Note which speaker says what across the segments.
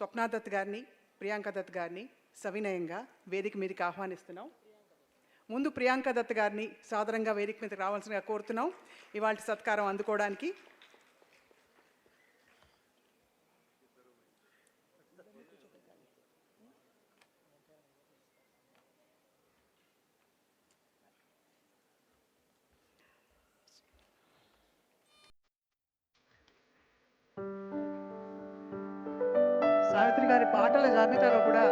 Speaker 1: స్వప్నా దత్ గారిని, ప్రియాంక దత్ గారిని సవినయంగా వేదిక మీదకి ఆహ్వానిస్తున్నాం. ముందు ప్రియాంక దత్ గారిని సాదరంగా వేదిక మీదకి రావాల్సిందిగా కోరుతున్నాం ఇవాళ సత్కారం అందుకోవడానికి. సావిత్రి గారి పాటల జాబితాలో కూడా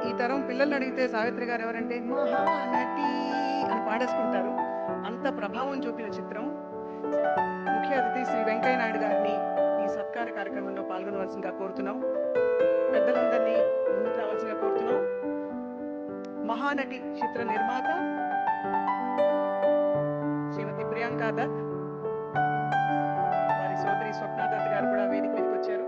Speaker 1: ఈ తరం పిల్లల్ని అడిగితే సావిత్రి గారు ఎవరంటే మహానటి అని పాడేసుకుంటారు. అంత ప్రభావం చూపిన చిత్రం. ముఖ్య అతిథి శ్రీ వెంకయ్య నాయుడు గారిని ఈ సత్కార కార్యక్రమంలో పాల్గొనవలసిందిగా కోరుతున్నాం. పెద్దలందరినీ ముందుకు రావాల్సిందిగా కోరుతున్నాం. మహానటి చిత్ర నిర్మాత శ్రీమతి ప్రియాంక దత్, వారి సోదరి స్వప్నా దత్ గారు కూడా వేదిక మీదకి వచ్చారు.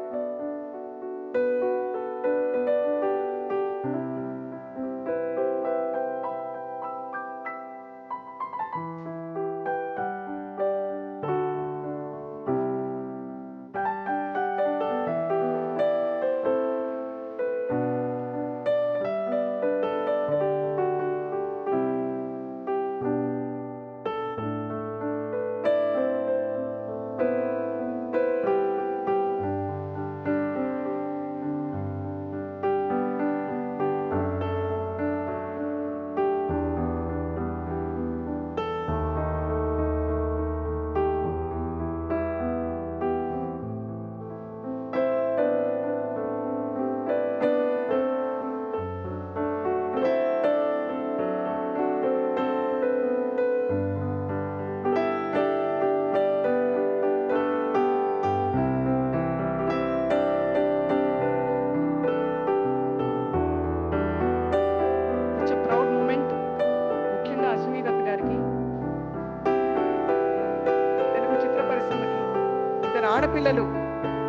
Speaker 1: ఆడపిల్లలు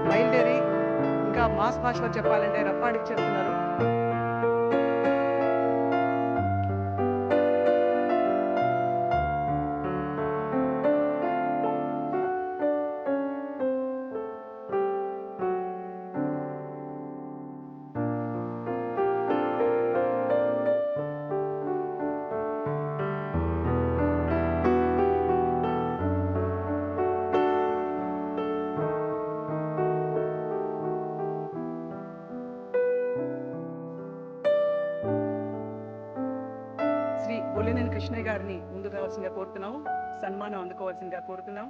Speaker 1: బయలుదేరి ఇంకా మాస్ భాషలో చెప్పాలంటే రప్పాడికి చెప్తున్నారు. బొలినేని కృష్ణయ్య గారిని ముందుకు రావాల్సిందిగా కోరుతున్నాం. సన్మానం అందుకోవాల్సిందిగా కోరుతున్నాం.